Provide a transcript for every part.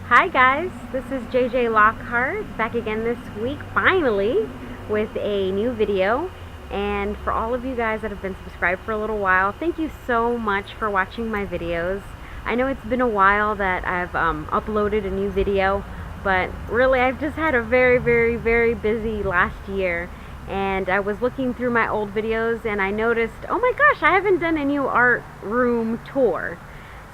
Hi guys, this is jjlockhART back again this week, finally, with a new video. And for all of you guys that have been subscribed for a little while, thank you so much for watching my videos. I know it's been a while that I've uploaded a new video, but really I've just had a very busy last year. And I was looking through my old videos and I noticed, oh my gosh, I haven't done a new art room tour.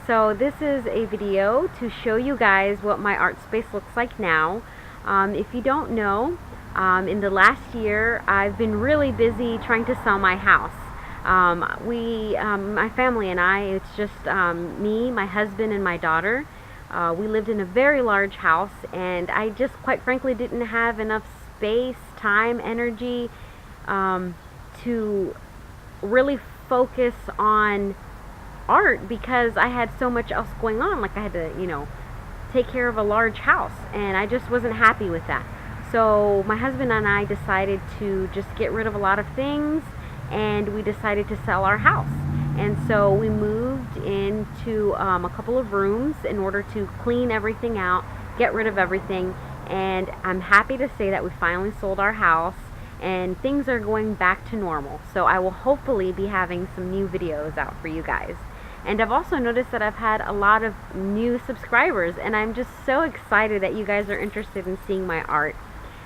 So this is a video to show you guys what my art space looks like now. If you don't know, in the last year I've been really busy trying to sell my house. My family and I, it's just me, my husband, and my daughter. We lived in a very large house, and I just quite frankly didn't have enough space, time, energy to really focus on art because I had so much else going on. Like I had to, take care of a large house, and I just wasn't happy with that. So my husband and I decided to just get rid of a lot of things, and we decided to sell our house. And so we moved into a couple of rooms in order to clean everything out, get rid of everything, and I'm happy to say that we finally sold our house and things are going back to normal. So I will hopefully be having some new videos out for you guys. And I've also noticed that I've had a lot of new subscribers, and I'm just so excited that you guys are interested in seeing my art.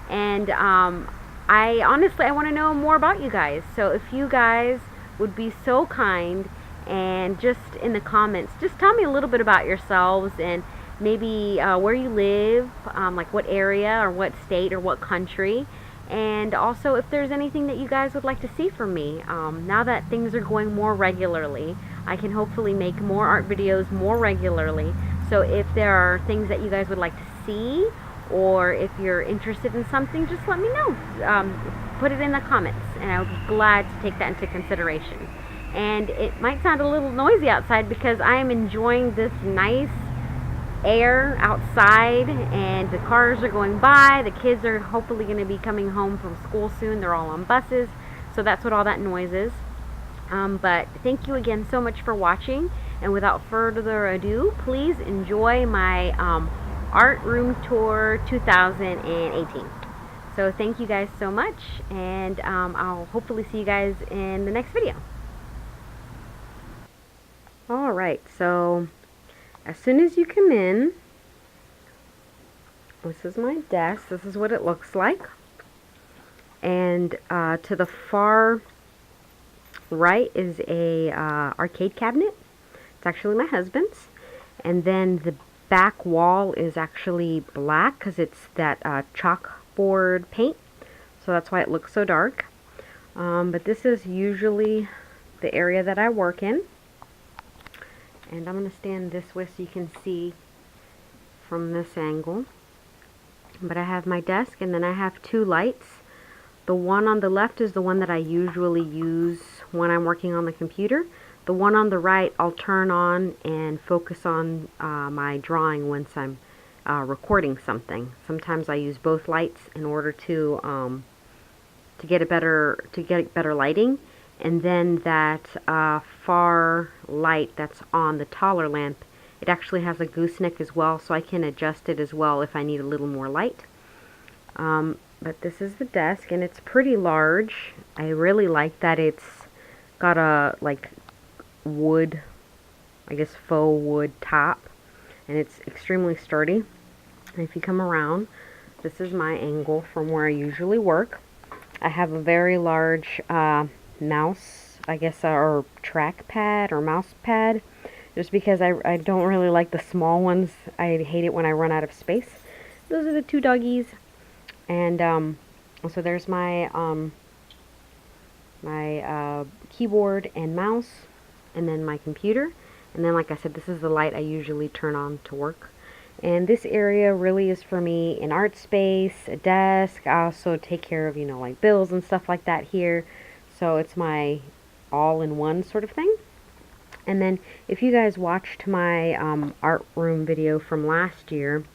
And I honestly want to know more about you guys. So if you guys would be so kind and just in the comments, just tell me a little bit about yourselves and maybe where you live, like what area or what state or what country. And also if there's anything that you guys would like to see from me. Now that things are going more regularly, I can hopefully make more art videos more regularly. So if there are things that you guys would like to see, or if you're interested in something, just let me know. Put it in the comments, and I'll be glad to take that into consideration. And it might sound a little noisy outside because I am enjoying this nice air outside, and the cars are going by. The kids are hopefully going to be coming home from school soon. They're all on buses, so that's what all that noise is. But thank you again so much for watching, and without further ado, please enjoy my art room tour 2018. So thank you guys so much, and I'll hopefully see you guys in the next video. Alright, so as soon as you come in, this is my desk. This is what it looks like. And to the far right is a arcade cabinet. It's actually my husband's. And then the back wall is actually black because it's that chalkboard paint. So that's why it looks so dark. But this is usually the area that I work in. And I'm going to stand this way so you can see from this angle. But I have my desk, and then I have two lights. The one on the left is the one that I usually use when I'm working on the computer. The one on the right I'll turn on and focus on my drawing once I'm recording something. Sometimes I use both lights in order to get better lighting. And then that far light that's on the taller lamp, it actually has a gooseneck as well, so I can adjust it as well if I need a little more light. But this is the desk, and it's pretty large. I really like that it's got a wood, I guess faux wood top, and it's extremely sturdy. And if you come around, this is my angle from where I usually work. I have a very large mouse, I guess, or trackpad or mouse pad, just because I don't really like the small ones. I hate it when I run out of space. Those are the two doggies. And so there's my keyboard and mouse, and then my computer. And then, like I said, this is the light I usually turn on to work. And this area really is for me an art space, a desk. I also take care of, like bills and stuff like that here. So it's my all-in-one sort of thing. And then if you guys watched my art room video from last year,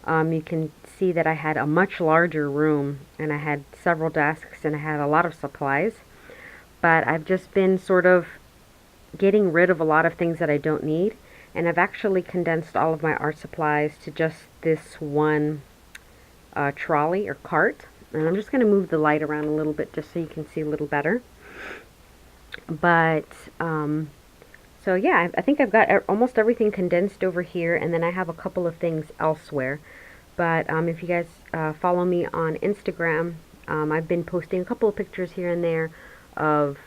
you can see that I had a much larger room, and I had several desks, and I had a lot of supplies. But I've just been sort of getting rid of a lot of things that I don't need. And I've actually condensed all of my art supplies to just this one trolley or cart. And I'm just going to move the light around a little bit just so you can see a little better. But, so yeah, I think I've got almost everything condensed over here, and then I have a couple of things elsewhere. But if you guys follow me on Instagram, I've been posting a couple of pictures here and there of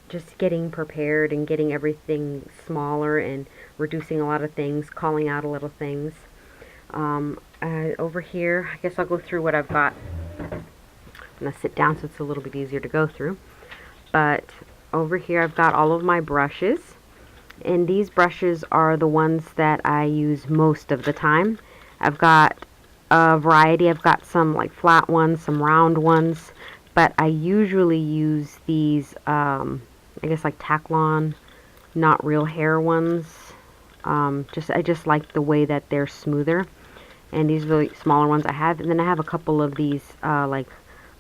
just getting prepared and getting everything smaller and reducing a lot of things, calling out a little things. Over here, I guess I'll go through what I've got. I'm going to sit down so it's a little bit easier to go through. But over here I've got all of my brushes, and these brushes are the ones that I use most of the time. I've got a variety. I've got some like flat ones, some round ones, but I usually use these I guess like Taklon, not real hair ones. I just like the way that they're smoother. And these are the smaller ones I have. And then I have a couple of these like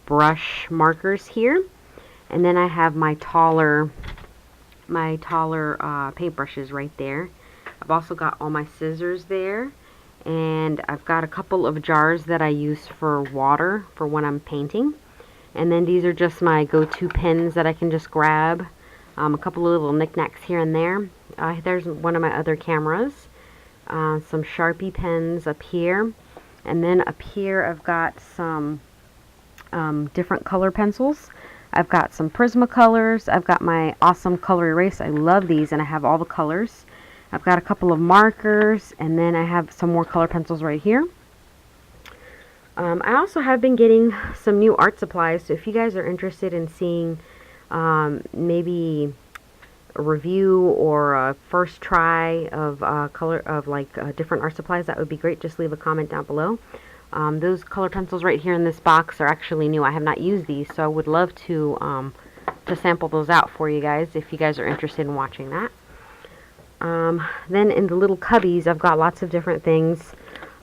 brush markers here. And then I have my taller paintbrushes right there. I've also got all my scissors there. And I've got a couple of jars that I use for water for when I'm painting. And then these are just my go-to pens that I can just grab. A couple of little knickknacks here and there. There's one of my other cameras. Some Sharpie pens up here, and then up here I've got some different color pencils. I've got some Prismacolors. I've got my awesome color erase. I love these, and I have all the colors. I've got a couple of markers, and then I have some more color pencils right here. I also have been getting some new art supplies, so if you guys are interested in seeing maybe a review or a first try of different art supplies, that would be great. Just leave a comment down below. Those color pencils right here in this box are actually new. I have not used these, so I would love to sample those out for you guys if you guys are interested in watching that. Then in the little cubbies, I've got lots of different things.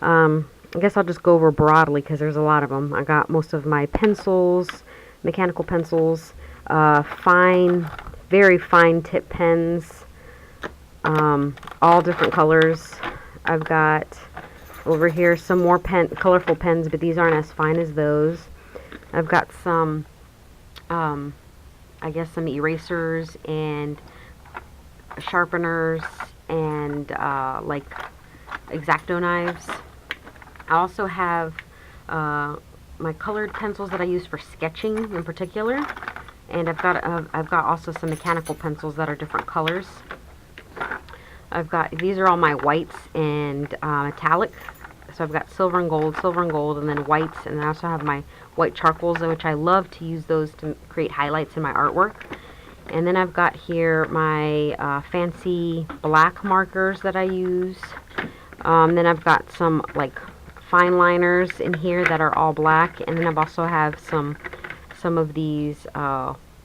I guess I'll just go over broadly because there's a lot of them. I got most of my pencils, mechanical pencils, very fine tip pens, all different colors. I've got over here some more colorful pens, but these aren't as fine as those. I've got some, I guess some erasers and sharpeners and like X-Acto knives. I also have my colored pencils that I use for sketching in particular. And I've got also some mechanical pencils that are different colors. These are all my whites and metallic. So I've got silver and gold, and then whites. And I also have my white charcoals, which I love to use those to create highlights in my artwork. And then I've got here my fancy black markers that I use. Then I've got some like fine liners in here that are all black. And then I've also have some of these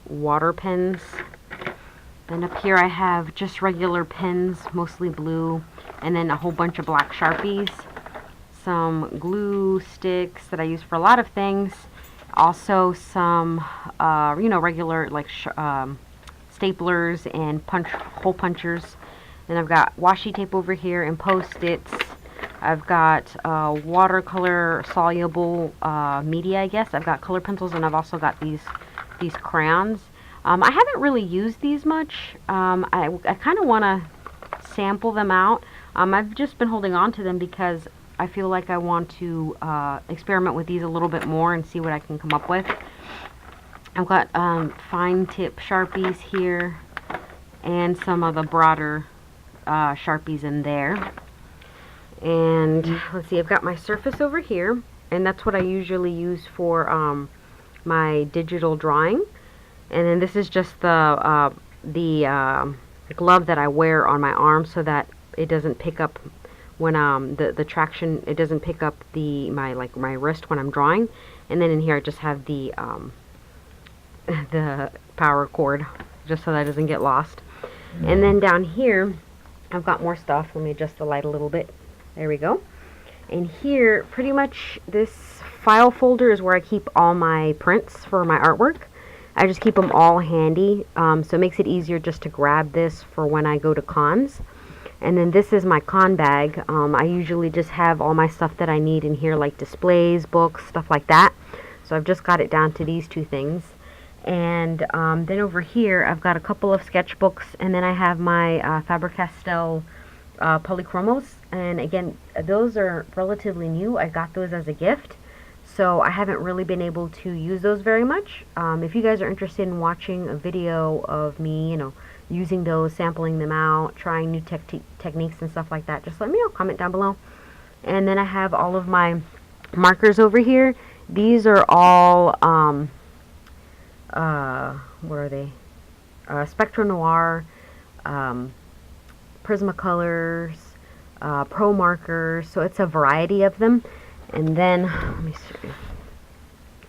water pens. Then up here I have just regular pens, mostly blue, and then a whole bunch of black Sharpies, some glue sticks that I use for a lot of things, also some regular like staplers and hole punchers. Then I've got washi tape over here and post-its. I've got watercolor soluble media, I guess. I've got color pencils, and I've also got these crayons. I haven't really used these much. I kind of want to sample them out. I've just been holding on to them because I feel like I want to experiment with these a little bit more and see what I can come up with. I've got fine tip Sharpies here and some of the broader Sharpies in there. And let's see, I've got my surface over here, and that's what I usually use for my digital drawing. And then this is just the glove that I wear on my arm so that it doesn't pick up when the traction, it doesn't pick up my wrist when I'm drawing. And then in here I just have the power cord just so that it doesn't get lost. And then down here I've got more stuff. Let me adjust the light a little bit. There we go. And here, pretty much this file folder is where I keep all my prints for my artwork. I just keep them all handy, so it makes it easier just to grab this for when I go to cons. And then this is my con bag. I usually just have all my stuff that I need in here, like displays, books, stuff like that. So I've just got it down to these two things. And then over here I've got a couple of sketchbooks, and then I have my Faber-Castell polychromos. And again, those are relatively new. I got those as a gift, so I haven't really been able to use those very much. If you guys are interested in watching a video of me, using those, sampling them out, trying new techniques and stuff like that, just let me know, comment down below. And then I have all of my markers over here. These are all what are they? Spectrum Noir, Prismacolors, Pro markers. So it's a variety of them. And then let me see.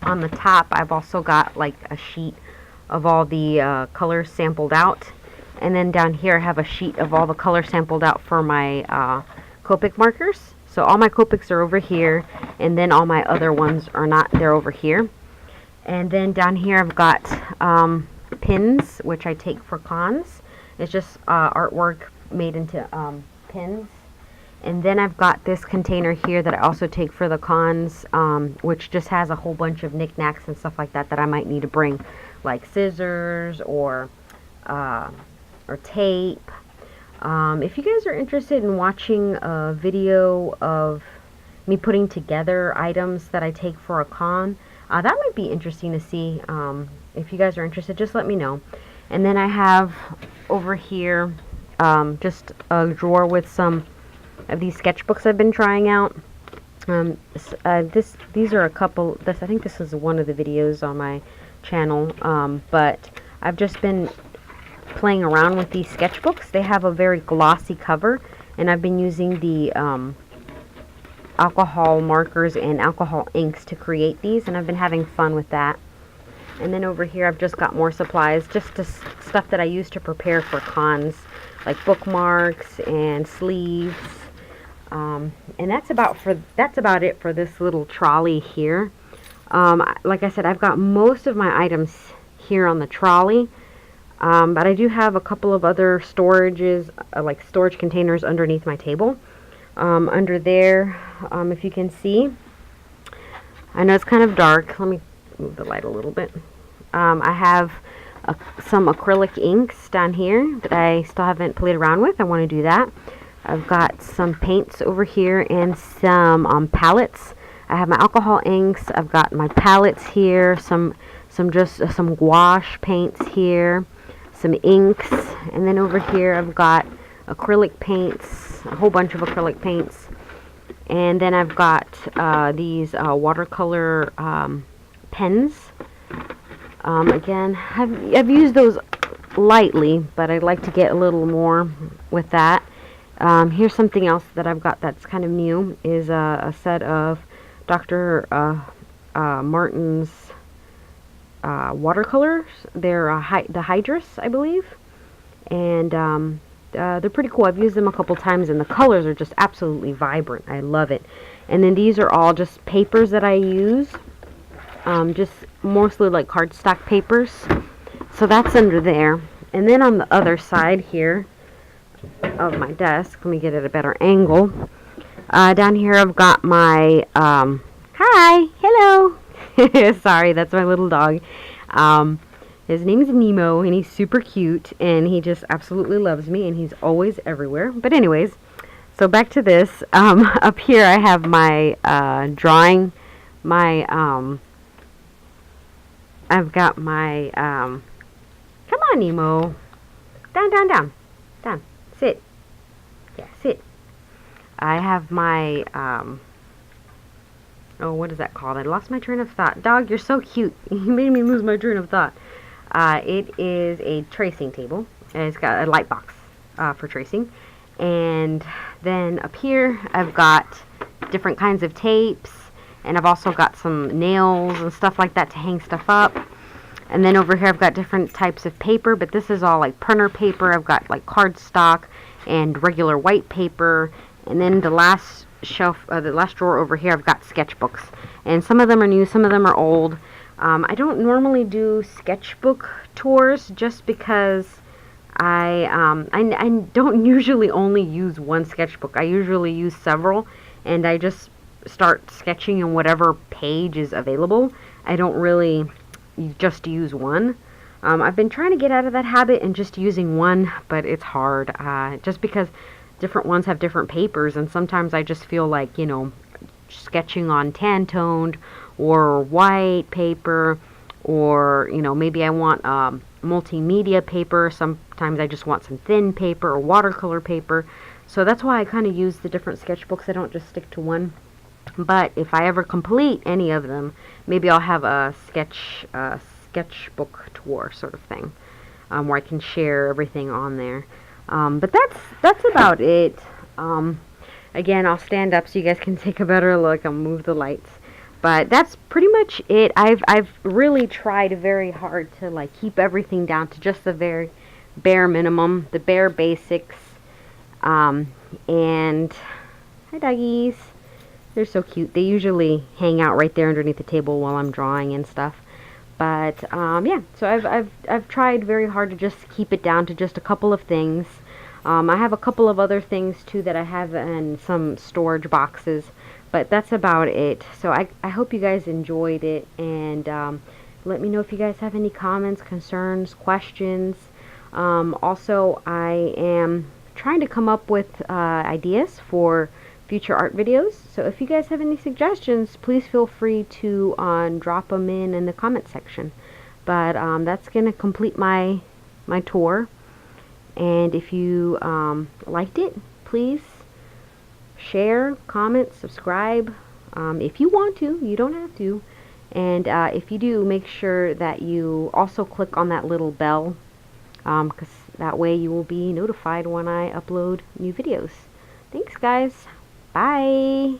On the top, I've also got like a sheet of all the colors sampled out. And then down here, I have a sheet of all the colors sampled out for my Copic markers. So all my Copics are over here, and then all my other ones are not. They're over here. And then down here I've got pins, which I take for cons. It's just artwork made into pins. And then I've got this container here that I also take for the cons, which just has a whole bunch of knickknacks and stuff like that that I might need to bring, like scissors or tape. If you guys are interested in watching a video of me putting together items that I take for a con, that might be interesting to see. If you guys are interested, just let me know. And then I have over here just a drawer with some of these sketchbooks I've been trying out. These are a couple. I think this is one of the videos on my channel. But I've just been playing around with these sketchbooks. They have a very glossy cover, and I've been using the alcohol markers and alcohol inks to create these, and I've been having fun with that. And then over here I've just got more supplies, just stuff that I use to prepare for cons, like bookmarks and sleeves. And that's about it for this little trolley here. Like I said, I've got most of my items here on the trolley, but I do have a couple of other storages, like storage containers underneath my table. Under there, if you can see, I know it's kind of dark. Let me move the light a little bit. I have some acrylic inks down here that I still haven't played around with. I want to do that. I've got some paints over here and some palettes. I have my alcohol inks. I've got my palettes here. Some gouache paints here. Some inks, and then over here I've got acrylic paints, a whole bunch of acrylic paints, and then I've got these watercolor pens. Again, I've used those lightly, but I'd like to get a little more with that. Here's something else that I've got that's kind of new, is a set of Dr. Martin's watercolors. They're the Hydrus, I believe, and they're pretty cool. I've used them a couple times, and the colors are just absolutely vibrant. I love it. And then these are all just papers that I use, just mostly like cardstock papers. So that's under there. And then on the other side here of my desk, let me get at a better angle. Down here I've got my hi, hello. Sorry, that's my little dog. His name is Nemo, and he's super cute, and he just absolutely loves me, and he's always everywhere. But anyways, so back to this. Up here I have my drawing, I've got my come on, Nemo, down, sit, yeah, sit. I have my oh, what is that called? I lost my train of thought. Dog, you're so cute. You made me lose my train of thought. It is a tracing table. And it's got a light box for tracing. And then up here, I've got different kinds of tapes. And I've also got some nails and stuff like that to hang stuff up. And then over here, I've got different types of paper. But this is all like printer paper. I've got like cardstock and regular white paper. And then the last shelf, the last drawer over here, I've got sketchbooks, and some of them are new, some of them are old. I don't normally do sketchbook tours just because I don't usually only use one sketchbook. I usually use several, and I just start sketching in whatever page is available. I don't really just use one. I've been trying to get out of that habit and just using one, but it's hard, just because different ones have different papers, and sometimes I just feel like, sketching on tan-toned or white paper, or, maybe I want multimedia paper. Sometimes I just want some thin paper or watercolor paper. So that's why I kind of use the different sketchbooks. I don't just stick to one. But if I ever complete any of them, maybe I'll have a sketchbook tour sort of thing, where I can share everything on there. But that's about it. Again, I'll stand up so you guys can take a better look. I'll move the lights. But that's pretty much it. I've really tried very hard to like keep everything down to just the very bare minimum, the bare basics. And hi doggies. They're so cute. They usually hang out right there underneath the table while I'm drawing and stuff. But yeah, so I've tried very hard to just keep it down to just a couple of things. I have a couple of other things too that I have in some storage boxes, but that's about it. So I hope you guys enjoyed it, and let me know if you guys have any comments, concerns, questions. Also, I am trying to come up with ideas for future art videos. So if you guys have any suggestions, please feel free to drop them in the comment section. But that's going to complete my tour. And if you liked it, please share, comment, subscribe. If you want to, you don't have to. And if you do, make sure that you also click on that little bell, because that way you will be notified when I upload new videos. Thanks, guys. Bye.